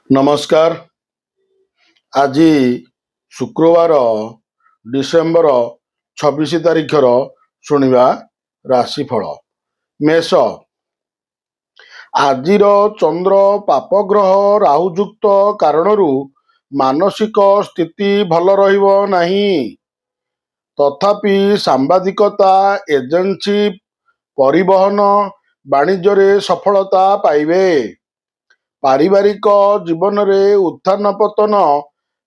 ନମସ୍କାର। ଆଜି ଶୁକ୍ରବାର ଡିସେମ୍ବର 26 ତାରିଖର ଶୁଣିବା ରାଶିଫଳ। ମେଷ। ଆଜିର ଚନ୍ଦ୍ର ପାପଗ୍ରହ ରାହୁଯୁକ୍ତ କାରଣରୁ ମାନସିକ ସ୍ଥିତି ଭଲ ରହିବ ନାହିଁ। ତଥାପି ସାମ୍ବାଦିକତା, ଏଜେନ୍ସି, ପରିବହନ, ବାଣିଜ୍ୟରେ ସଫଳତା ପାଇବେ। ପାରିବାରିକ ଜୀବନରେ ଉତ୍ଥାନ ପତନ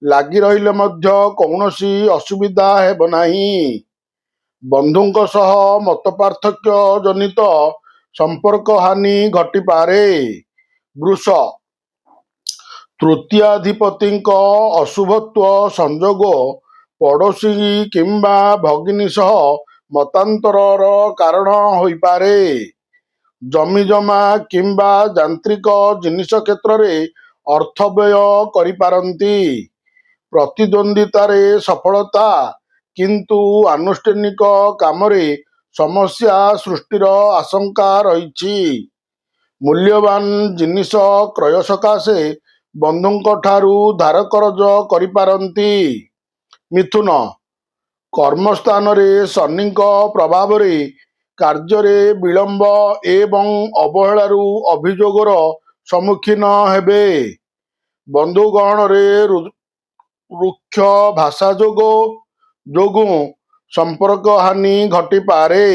ଲାଗି ରହିଲେ ମଧ୍ୟ କୌଣସି ଅସୁବିଧା ହେବ ନାହିଁ। ବନ୍ଧୁଙ୍କ ସହ ମତପାର୍ଥକ୍ୟ ଜନିତ ସମ୍ପର୍କ ହାନି ଘଟିପାରେ। ବୃଷ। ତୃତୀୟାଧିପତିଙ୍କ ଅଶୁଭତ୍ୱ ସଂଯୋଗ ପଡ଼ୋଶୀ କିମ୍ବା ଭଗିନୀ ସହ ମତାନ୍ତରର କାରଣ ହୋଇପାରେ। ଜମିଜମା କିମ୍ବା ଯାନ୍ତ୍ରିକ ଜିନିଷ କ୍ଷେତ୍ରରେ ଅର୍ଥ ବ୍ୟୟ କରିପାରନ୍ତି। ପ୍ରତିଦ୍ୱନ୍ଦ୍ୱିତାରେ ସଫଳତା, କିନ୍ତୁ ଆନୁଷ୍ଠାନିକ କାମରେ ସମସ୍ୟା ସୃଷ୍ଟିର ଆଶଙ୍କା ରହିଛି। ମୂଲ୍ୟବାନ ଜିନିଷ କ୍ରୟ ସକାଶେ ବନ୍ଧୁଙ୍କଠାରୁ ଧାର କରଜ କରିପାରନ୍ତି। ମିଥୁନ। କର୍ମସ୍ଥାନରେ ଶନିଙ୍କ ପ୍ରଭାବରେ କାର୍ଯ୍ୟରେ ବିଳମ୍ବ ଏବଂ ଅବହେଳାରୁ ଅଭିଯୋଗର ସମ୍ମୁଖୀନ ହେବେ। ବନ୍ଧୁଗଣରେ ରୁକ୍ଷ ଭାଷାଯୋଗ ଯୋଗୁଁ ସମ୍ପର୍କ ହାନି ଘଟିପାରେ।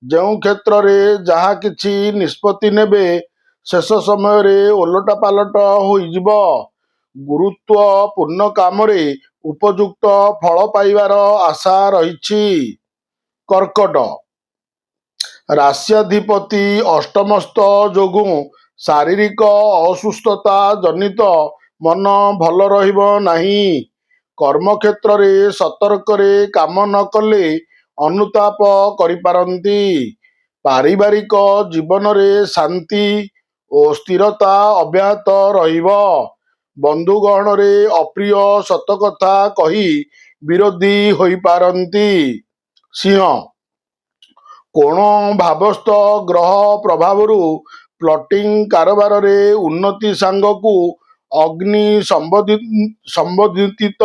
ଯେଉଁ କ୍ଷେତ୍ରରେ ଯାହା କିଛି ନିଷ୍ପତ୍ତି ନେବେ, ଶେଷ ସମୟରେ ଓଲଟପାଲଟ ହୋଇଯିବ। ଗୁରୁତ୍ୱପୂର୍ଣ୍ଣ କାମରେ ଉପଯୁକ୍ତ ଫଳ ପାଇବାର ଆଶା ରହିଛି। କର୍କଟ। ରାଶ୍ୟାଧିପତି ଅଷ୍ଟମସ୍ଥ ଯୋଗୁଁ ଶାରୀରିକ ଅସୁସ୍ଥତା ଜନିତ ମନ ଭଲ ରହିବ ନାହିଁ। କର୍ମକ୍ଷେତ୍ରରେ ସତର୍କରେ କାମ ନ କଲେ ଅନୁତାପ କରିପାରନ୍ତି। ପାରିବାରିକ ଜୀବନରେ ଶାନ୍ତି ଓ ସ୍ଥିରତା ଅବ୍ୟାହତ ରହିବ। ବନ୍ଧୁଗଣରେ ଅପ୍ରିୟ ସତକଥା କହି ବିରୋଧୀ ହୋଇପାରନ୍ତି। ସିଂହ। କୋଣ ଭାବସ୍ଥ ଗ୍ରହ ପ୍ରଭାବରୁ ପ୍ଲଟିଂ କାରବାରରେ ଉନ୍ନତି ସାଙ୍ଗକୁ ଅଗ୍ନି ସମ୍ବନ୍ଧିତ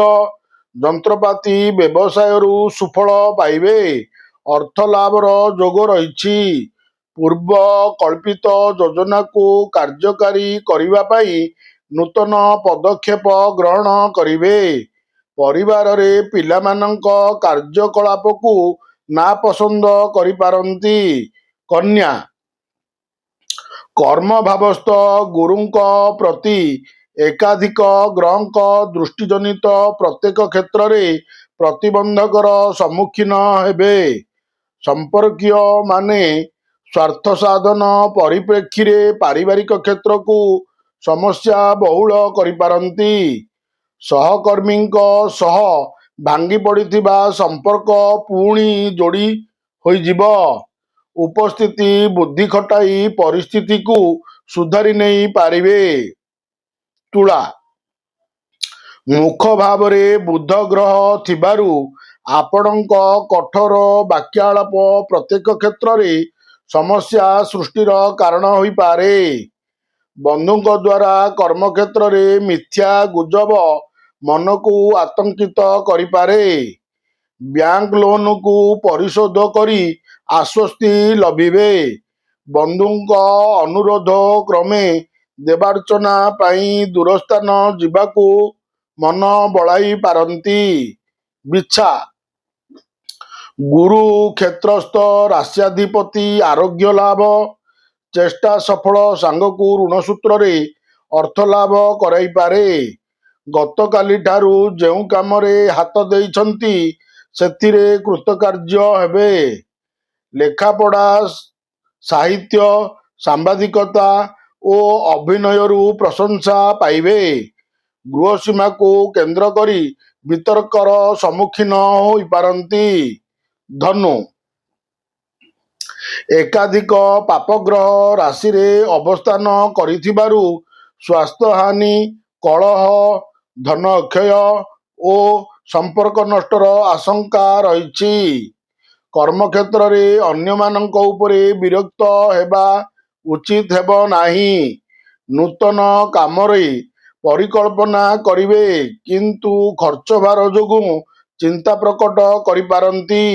ଯନ୍ତ୍ରପାତି ବ୍ୟବସାୟରୁ ସୁଫଳ ପାଇବେ। ଅର୍ଥ ଲାଭର ଯୋଗ ରହିଛି। ପୂର୍ବ କଳ୍ପିତ ଯୋଜନାକୁ କାର୍ଯ୍ୟକାରୀ କରିବା ପାଇଁ ନୂତନ ପଦକ୍ଷେପ ଗ୍ରହଣ କରିବେ। ପରିବାରରେ ପିଲାମାନଙ୍କ କାର୍ଯ୍ୟକଳାପକୁ ନାପସନ୍ଦ କରିପାରନ୍ତି। କନ୍ୟା। କର୍ମଭାବସ୍ଥ ଗୁରୁଙ୍କ ପ୍ରତି ଏକାଧିକ ଗ୍ରହଙ୍କ ଦୃଷ୍ଟିଜନିତ ପ୍ରତ୍ୟେକ କ୍ଷେତ୍ରରେ ପ୍ରତିବନ୍ଧକର ସମ୍ମୁଖୀନ ହେବେ। ସମ୍ପର୍କୀୟମାନେ ସ୍ୱାର୍ଥ ସାଧନ ପରିପ୍ରେକ୍ଷୀରେ ପାରିବାରିକ କ୍ଷେତ୍ରକୁ ସମସ୍ୟା ବହୁଳ କରିପାରନ୍ତି। ସହକର୍ମୀଙ୍କ ସହ ଭାଙ୍ଗି ପଡ଼ିଥିବା ସମ୍ପର୍କ ପୁଣି ଯୋଡ଼ି ହୋଇଯିବ। ଉପସ୍ଥିତି ବୁଦ୍ଧି ଖଟାଇ ପରିସ୍ଥିତିକୁ ସୁଧାରି ନେଇ ପାରିବେ। ତୁଳା। ମୁଖ ଭାବରେ ବୁଧ ଗ୍ରହ ଥିବାରୁ ଆପଣଙ୍କ କଠୋର ବାକ୍ୟାଳାପ ପ୍ରତ୍ୟେକ କ୍ଷେତ୍ରରେ ସମସ୍ୟା ସୃଷ୍ଟିର କାରଣ ହୋଇପାରେ। ବନ୍ଧୁଙ୍କ ଦ୍ୱାରା କର୍ମକ୍ଷେତ୍ରରେ ମିଥ୍ୟା ଗୁଜବ ମନକୁ ଆତଙ୍କିତ କରିପାରେ। ବ୍ୟାଙ୍କ ଲୋନକୁ ପରିଶୋଧ କରି ଆଶ୍ୱସ୍ତି ଲଭିବେ। ବନ୍ଧୁଙ୍କ ଅନୁରୋଧ କ୍ରମେ ଦେବାର୍ଚ୍ଚନା ପାଇଁ ଦୂରସ୍ଥାନ ଯିବାକୁ ମନ ବଳାଇ ପାରନ୍ତି। ବିଛା। ଗୁରୁ କ୍ଷେତ୍ରସ୍ଥ ରାଶ୍ୟାଧିପତି ଆରୋଗ୍ୟ ଲାଭ, ଚେଷ୍ଟା ସଫଳ ସାଙ୍ଗକୁ ଋଣ ସୂତ୍ରରେ ଅର୍ଥଲାଭ କରାଇପାରେ। ଗତକାଲିଠାରୁ ଯେଉଁ କାମରେ ହାତ ଦେଇଛନ୍ତି ସେଥିରେ କୃତକାର୍ଯ୍ୟ ହେବେ। ଲେଖାପଢ଼ା, ସାହିତ୍ୟ, ସାମ୍ବାଦିକତା ଓ ଅଭିନୟରୁ ପ୍ରଶଂସା ପାଇବେ। ଗୃହସୀମାକୁ କେନ୍ଦ୍ର କରି ବିତର୍କର ସମ୍ମୁଖୀନ ହୋଇପାରନ୍ତି। ଧନୁ। ଏକାଧିକ ପାପଗ୍ରହ ରାଶିରେ ଅବସ୍ଥାନ କରିଥିବାରୁ ସ୍ୱାସ୍ଥ୍ୟହାନି, କଳହ, ଧନ କ୍ଷୟ ଓ ସମ୍ପର୍କ ନଷ୍ଟର ଆଶଙ୍କା ରହିଛି। କର୍ମକ୍ଷେତ୍ରରେ ଅନ୍ୟମାନଙ୍କ ଉପରେ ବିରକ୍ତ ହେବା ଉଚିତ ହେବ ନାହିଁ। ନୂତନ କାମରେ ପରିକଳ୍ପନା କରିବେ, କିନ୍ତୁ ଖର୍ଚ୍ଚ ଭାର ଯୋଗୁଁ ଚିନ୍ତା ପ୍ରକଟ କରିପାରନ୍ତି।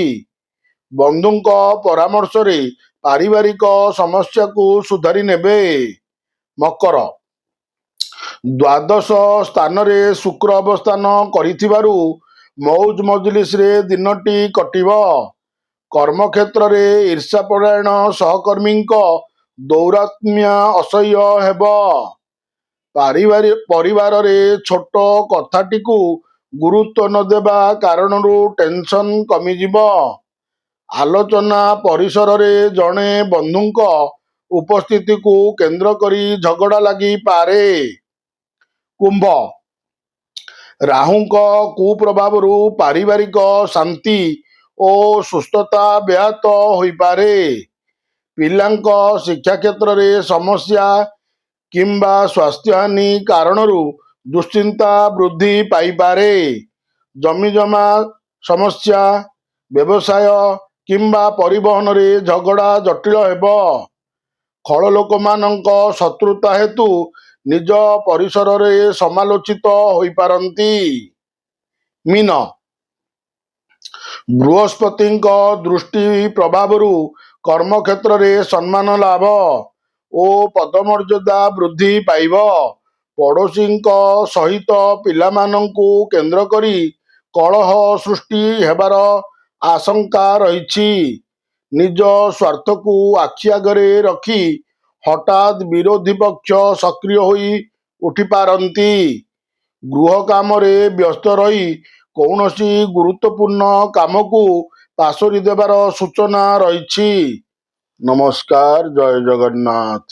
ବନ୍ଧୁଙ୍କ ପରାମର୍ଶରେ ପାରିବାରିକ ସମସ୍ୟାକୁ ସୁଧାରି ନେବେ। ମକର, ଦ୍ୱାଦଶ ସ୍ଥାନରେ ଶୁକ୍ର ଅବସ୍ଥାନ କରିଥିବାରୁ ମଉଜ ମଜଲିସରେ ଦିନଟି କଟିବ। କର୍ମକ୍ଷେତ୍ରରେ ଈର୍ଷାପରାୟଣ ସହକର୍ମୀଙ୍କ ଦୌରାତ୍ମ୍ୟ ଅସହ୍ୟ ହେବ। ପରିବାରରେ ଛୋଟ କଥାଟିକୁ ଗୁରୁତ୍ୱ ନ ଦେବା କାରଣରୁ ଟେନସନ କମିଯିବ। ଆଲୋଚନା ପରିସରରେ ଜଣେ ବନ୍ଧୁଙ୍କ ଉପସ୍ଥିତିକୁ କେନ୍ଦ୍ର କରି ଝଗଡ଼ା ଲାଗିପାରେ। କୁମ୍ଭ, ରାହୁଙ୍କ କୁପ୍ରଭାବରୁ ପାରିବାରିକ ଶାନ୍ତି ଓ ସୁସ୍ଥତା ବ୍ୟାହତ ହୋଇପାରେ। ପିଲାଙ୍କ ଶିକ୍ଷା କ୍ଷେତ୍ରରେ ସମସ୍ୟା କିମ୍ବା ସ୍ୱାସ୍ଥ୍ୟହାନି କାରଣରୁ ଦୁଶ୍ଚିନ୍ତା ବୃଦ୍ଧି ପାଇପାରେ। ଜମିଜମା ସମସ୍ୟା, ବ୍ୟବସାୟ କିମ୍ବା ପରିବହନରେ ଝଗଡ଼ା ଜଟିଳ ହେବ। ଖଳ ଲୋକମାନଙ୍କ ଶତ୍ରୁତା ହେତୁ ନିଜ ପରିସରରେ ସମାଲୋଚିତ ହୋଇପାରନ୍ତି। ମୀନ, ବୃହସ୍ପତିଙ୍କ ଦୃଷ୍ଟି ପ୍ରଭାବରୁ କର୍ମକ୍ଷେତ୍ରରେ ସମ୍ମାନ ଲାଭ ଓ ପଦମର୍ଯ୍ୟାଦା ବୃଦ୍ଧି ପାଇବ। ପଡ଼ୋଶୀଙ୍କ ସହିତ ପିଲାମାନଙ୍କୁ କେନ୍ଦ୍ର କରି କଳହ ସୃଷ୍ଟି ହେବାର ଆଶଙ୍କା ରହିଛି। ନିଜ ସ୍ୱାର୍ଥକୁ ଆଖି ଆଗରେ ରଖି ହଠାତ୍ ବିରୋଧୀ ପକ୍ଷ ସକ୍ରିୟ ହୋଇ ଉଠିପାରନ୍ତି। ଗୃହ କାମରେ ବ୍ୟସ୍ତ ରହି କୌଣସି ଗୁରୁତ୍ୱପୂର୍ଣ୍ଣ କାମକୁ ପାସୋରି ଦେବାର ସୂଚନା ରହିଛି। ନମସ୍କାର, ଜୟ ଜଗନ୍ନାଥ।